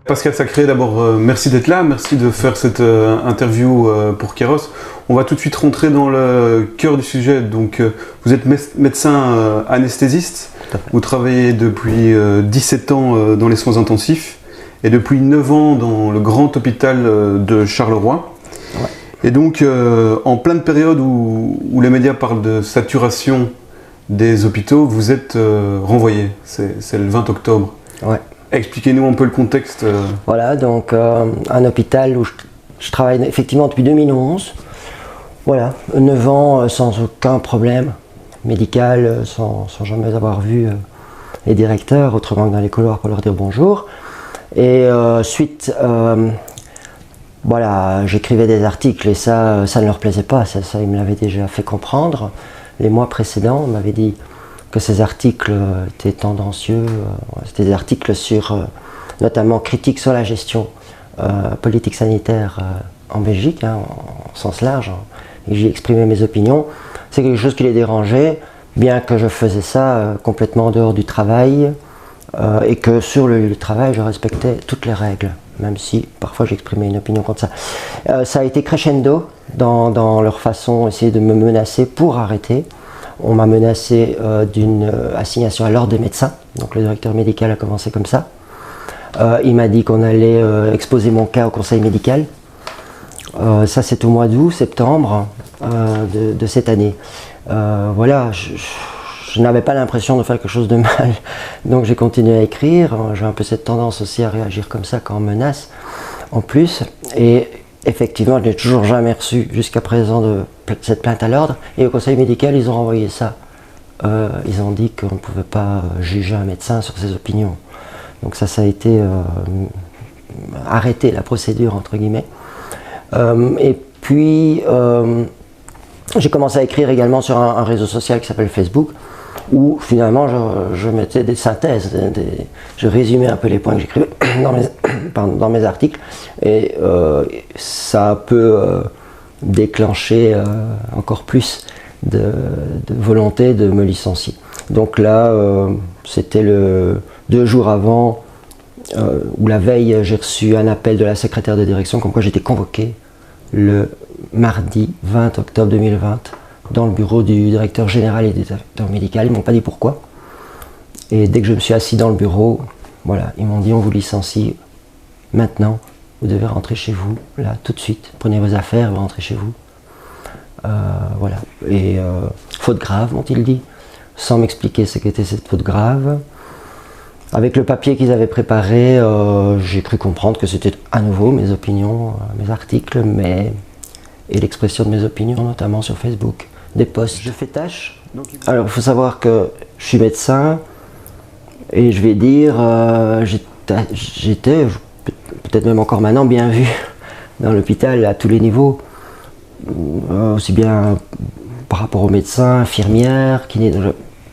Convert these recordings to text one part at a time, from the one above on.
Pascal Sacré, d'abord merci d'être là, merci de faire cette interview pour Kairos. On va tout de suite rentrer dans le cœur du sujet. Donc vous êtes médecin anesthésiste, vous travaillez depuis 17 ans dans les soins intensifs et depuis 9 ans dans le grand hôpital de Charleroi. Ouais. Et donc en pleine période où les médias parlent de saturation des hôpitaux, vous êtes renvoyé, c'est le 20 octobre. Ouais. Expliquez-nous un peu le contexte. Voilà, donc un hôpital où je travaille effectivement depuis 2011. Voilà, 9 ans sans aucun problème médical, sans jamais avoir vu les directeurs, autrement que dans les couloirs pour leur dire bonjour. Et suite, voilà, j'écrivais des articles et ça ne leur plaisait pas, ça ils me l'avaient déjà fait comprendre. Les mois précédents, on m'avait dit que ces articles étaient tendancieux, c'était des articles sur, notamment critiques sur la gestion politique sanitaire en Belgique, hein, en sens large, et j'ai exprimé mes opinions. C'est quelque chose qui les dérangeait, bien que je faisais ça complètement en dehors du travail, et que sur le lieu de travail, je respectais toutes les règles, même si parfois j'exprimais une opinion contre ça. Ça a été crescendo dans leur façon d'essayer de me menacer pour arrêter. On m'a menacé d'une assignation à l'ordre des médecins, donc le directeur médical a commencé comme ça. Il m'a dit qu'on allait exposer mon cas au conseil médical. Ça c'est au mois d'août, septembre de cette année. Voilà, je n'avais pas l'impression de faire quelque chose de mal, donc j'ai continué à écrire. J'ai un peu cette tendance aussi à réagir comme ça quand on menace, en plus. Et effectivement, je n'ai toujours jamais reçu jusqu'à présent cette plainte à l'ordre. Et au conseil médical, ils ont renvoyé ça. Ils ont dit qu'on ne pouvait pas juger un médecin sur ses opinions. Donc ça a été arrêté, la procédure, entre guillemets. Et puis, j'ai commencé à écrire également sur un réseau social qui s'appelle Facebook, où finalement je mettais des synthèses, je résumais un peu les points que j'écrivais dans mes articles, et ça a un peu déclenché encore plus de volonté de me licencier. Donc là, c'était 2 jours avant, ou la veille, j'ai reçu un appel de la secrétaire de direction comme quoi j'étais convoqué le mardi 20 octobre 2020 dans le bureau du directeur général et du directeur médical. Ils ne m'ont pas dit pourquoi. Et dès que je me suis assis dans le bureau, voilà, ils m'ont dit on vous licencie maintenant, vous devez rentrer chez vous, là, tout de suite. Prenez vos affaires, vous rentrez chez vous. Voilà. Et faute grave, m'ont-ils dit, sans m'expliquer ce qu'était cette faute grave. Avec le papier qu'ils avaient préparé, j'ai cru comprendre que c'était à nouveau mes opinions, mes articles, et l'expression de mes opinions, notamment sur Facebook, des posts. Je fais tâche. Alors, il faut savoir que je suis médecin, et je vais dire, j'étais, peut-être même encore maintenant, bien vu dans l'hôpital à tous les niveaux, aussi bien par rapport aux médecins, infirmières, kinés.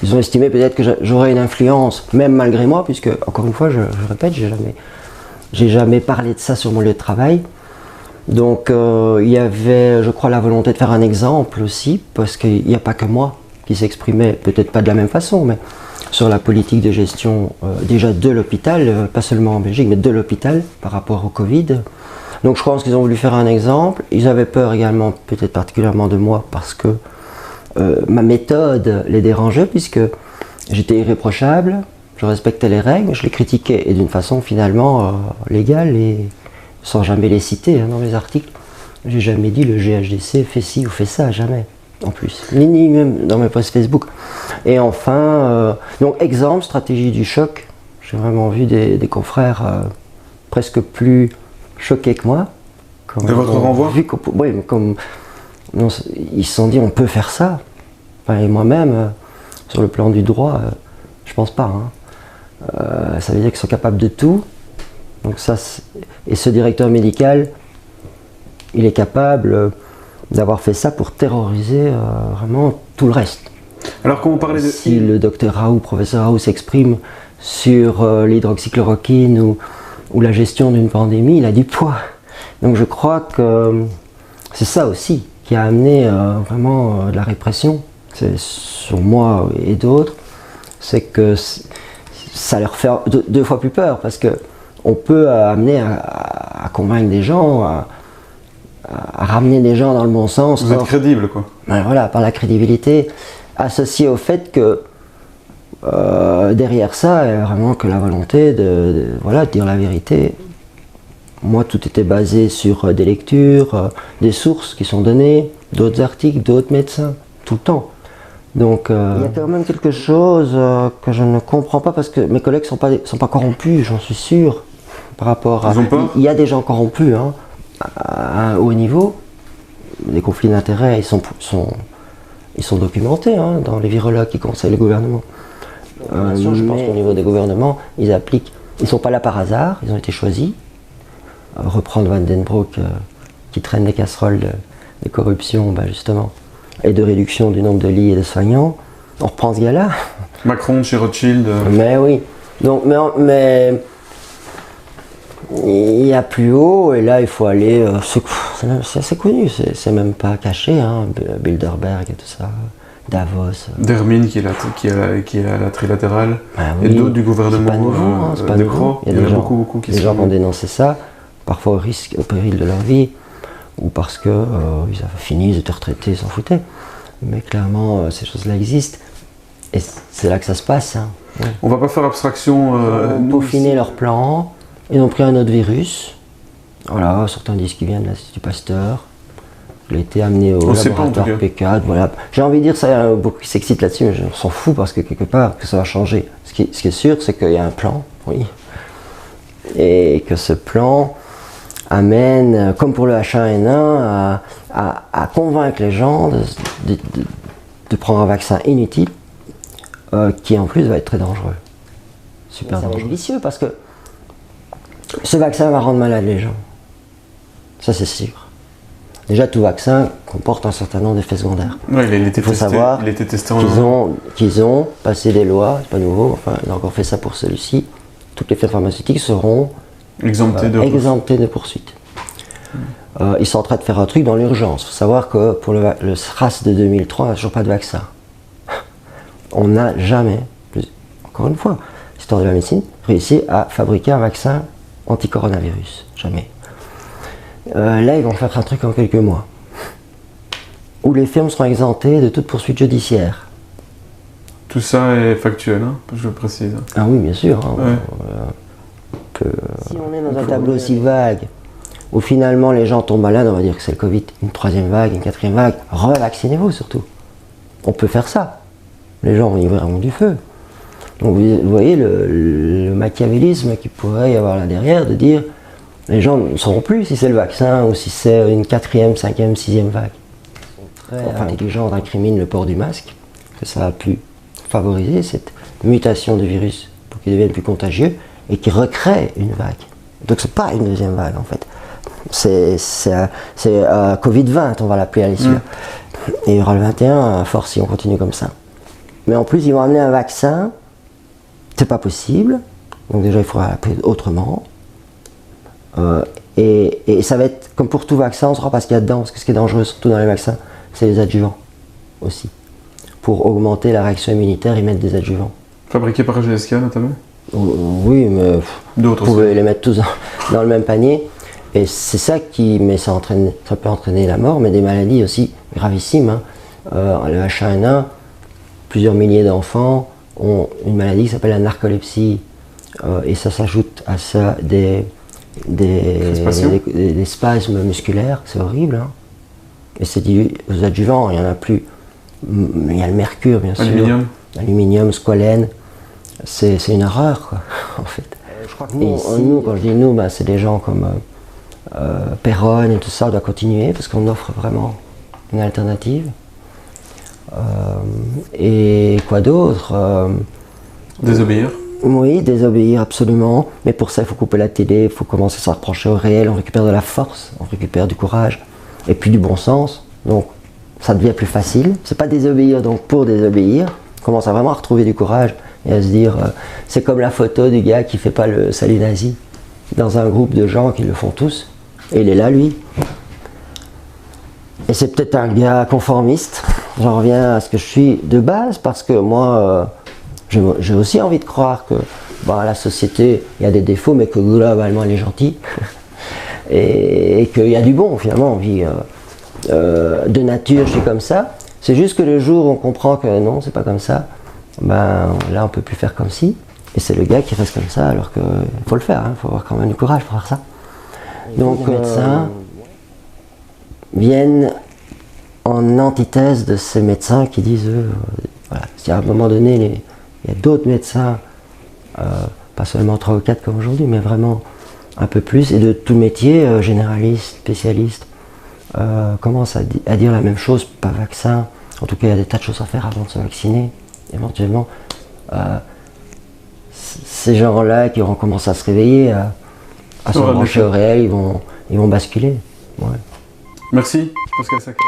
Ils ont estimé peut-être que j'aurais une influence, même malgré moi, puisque, encore une fois, je répète, j'ai jamais parlé de ça sur mon lieu de travail. Donc il y avait, je crois, la volonté de faire un exemple aussi, parce qu'il n'y a pas que moi qui s'exprimait, peut-être pas de la même façon, mais sur la politique de gestion déjà de l'hôpital, pas seulement en Belgique, mais de l'hôpital par rapport au Covid. Donc je pense qu'ils ont voulu faire un exemple. Ils avaient peur également, peut-être particulièrement de moi, parce que ma méthode les dérangeait, puisque j'étais irréprochable, je respectais les règles, je les critiquais, et d'une façon finalement légale, et sans jamais les citer dans mes articles. J'ai jamais dit le GHDC fait ci ou fait ça, jamais, en plus, ni même dans mes posts Facebook. Et enfin, donc exemple, stratégie du choc, j'ai vraiment vu des confrères presque plus choqués que moi. De votre renvoi ? Oui, mais comme ils se sont dit on peut faire ça. Enfin, et moi-même, sur le plan du droit, je pense pas. Ça veut dire qu'ils sont capables de tout. Donc ça, et ce directeur médical, il est capable d'avoir fait ça pour terroriser vraiment tout le reste. Alors quand on parlait de... Si le docteur Raoult, professeur Raoult s'exprime sur l'hydroxychloroquine ou la gestion d'une pandémie, il a du poids. Donc je crois que c'est ça aussi qui a amené vraiment de la répression, c'est sur moi et d'autres, c'est que ça leur fait 2 fois plus peur, parce que on peut amener à convaincre des gens, à ramener des gens dans le bon sens. Vous êtes crédible, quoi. Ben voilà, par la crédibilité, associée au fait que derrière ça, il y a vraiment que la volonté de dire la vérité. Moi, tout était basé sur des lectures, des sources qui sont données, d'autres articles, d'autres médecins, tout le temps. Donc, il y a quand même quelque chose que je ne comprends pas parce que mes collègues sont pas corrompus, j'en suis sûr, par rapport à. Ils ont peur ? Il y a des gens corrompus, hein, à un haut niveau. Les conflits d'intérêts, ils sont documentés, hein, dans les virologues qui conseillent le gouvernement. Bien sûr, je pense qu'au niveau des gouvernements, ils appliquent. Ils ne sont pas là par hasard, ils ont été choisis. Reprendre Van den Broek qui traîne des casseroles de corruption, justement, et de réduction du nombre de lits et de soignants. On reprend ce gars-là. Macron chez Rothschild. Mais oui. Donc, mais il y a plus haut, et là il faut aller. C'est assez connu, c'est même pas caché, hein, Bilderberg et tout ça. Davos. Dermine qui est à la trilatérale. Oui, et d'autres du gouvernement. C'est pas nouveau, hein, c'est pas nouveau. Il y a des gens, beaucoup qui des gens qui ont dénoncé ça, parfois au péril de leur vie, ou parce que ils avaient fini, ils étaient retraités, ils s'en foutaient. Mais clairement, ces choses-là existent. Et c'est là que ça se passe. Hein. Ouais. On va pas faire abstraction. Ils ont peaufiné leur plan, ils ont pris un autre virus. Voilà, certains disent qu'il vient de l'Institut Pasteur. Il a été amené au laboratoire P4, voilà. J'ai envie de dire, ça, il y a beaucoup qui s'excitent là-dessus, mais je s'en fous parce que quelque part, que ça va changer. Ce qui est sûr, c'est qu'il y a un plan, oui. Et que ce plan amène, comme pour le H1N1, à convaincre les gens de prendre un vaccin inutile, qui en plus va être très dangereux. Super dangereux. C'est vicieux parce que ce vaccin va rendre malade les gens. Ça, c'est sûr. Déjà, tout vaccin comporte un certain nombre d'effets secondaires. Ouais, il faut savoir qu'ils ont passé des lois, c'est pas nouveau, enfin, ils ont encore fait ça pour celui-ci. Toutes les firmes pharmaceutiques seront exemptées de poursuites. Ils sont en train de faire un truc dans l'urgence. Il faut savoir que pour le SRAS de 2003, on n'a toujours pas de vaccin. On n'a jamais, encore une fois, l'histoire de la médecine, réussi à fabriquer un vaccin anti-coronavirus. Jamais. Là, ils vont faire un truc en quelques mois, où les firmes seront exemptées de toute poursuite judiciaire. Tout ça est factuel, hein, je précise. Ah oui, bien sûr. Hein, ouais. Si on est dans un tableau aussi vague, où finalement les gens tombent malades, on va dire que c'est le Covid, une troisième vague, une quatrième vague, revaccinez-vous surtout. On peut faire ça. Les gens y verront du feu. Donc vous voyez le machiavélisme qu'il pourrait y avoir là derrière, de dire les gens ne sauront plus si c'est le vaccin ou si c'est une quatrième, cinquième, sixième vague. Ils sont très intelligents d'incriminer le port du masque, que ça a pu favoriser cette mutation du virus pour qu'il devienne plus contagieux et qu'il recrée une vague. Donc c'est pas une deuxième vague en fait. C'est Covid-20, on va l'appeler à l'issue. Et il y aura le 21 à force si on continue comme ça. Mais en plus, ils vont amener un vaccin, c'est pas possible. Donc déjà, il faudra l'appeler autrement. Et ça va être comme pour tout vaccin, on saura pas ce qu'il y a dedans, parce que ce qui est dangereux, surtout dans les vaccins, c'est les adjuvants aussi. Pour augmenter la réaction immunitaire, ils mettent des adjuvants. Fabriqués par GSK notamment ? Oui, mais vous pouvez les mettre tous dans le même panier. Et c'est ça ça peut entraîner la mort, mais des maladies aussi gravissimes. Hein. Le H1N1, plusieurs milliers d'enfants ont une maladie qui s'appelle la narcolepsie. Et ça s'ajoute à ça des spasmes musculaires, c'est horrible. Hein. Et c'est dit aux adjuvants, il n'y en a plus. Il y a le mercure, bien sûr. Aluminium, squalène. C'est une horreur, quoi, en fait. Je crois que nous, quand je dis nous, c'est des gens comme Perron et tout ça, on doit continuer parce qu'on offre vraiment une alternative. Et quoi d'autre Désobéir. Oui, désobéir absolument, mais pour ça il faut couper la télé, il faut commencer à se rapprocher au réel, on récupère de la force, on récupère du courage, et puis du bon sens, donc ça devient plus facile. C'est pas désobéir donc pour désobéir, on commence à vraiment retrouver du courage et à se dire, c'est comme la photo du gars qui fait pas le salut nazi, dans un groupe de gens qui le font tous, et il est là lui. Et c'est peut-être un gars conformiste, j'en reviens à ce que je suis de base, parce que moi, j'ai aussi envie de croire que la société, il y a des défauts, mais que globalement elle est gentille. et qu'il y a du bon, finalement, on vit de nature, je suis comme ça. C'est juste que le jour où on comprend que non, c'est pas comme ça, là on peut plus faire comme si. Et c'est le gars qui reste comme ça, alors qu'il faut le faire, il faut avoir quand même du courage pour faire ça. Donc les médecins viennent en antithèse de ces médecins qui disent, si à un moment donné, il y a d'autres médecins, pas seulement 3 ou 4 comme aujourd'hui, mais vraiment un peu plus, et de tout métier, généraliste, spécialiste, commencent à dire la même chose, pas vaccin. En tout cas, il y a des tas de choses à faire avant de se vacciner, éventuellement. Ces gens-là qui auront commencé à se réveiller, à se brancher au réel, ils vont basculer. Ouais. Merci, Pascal Sacre.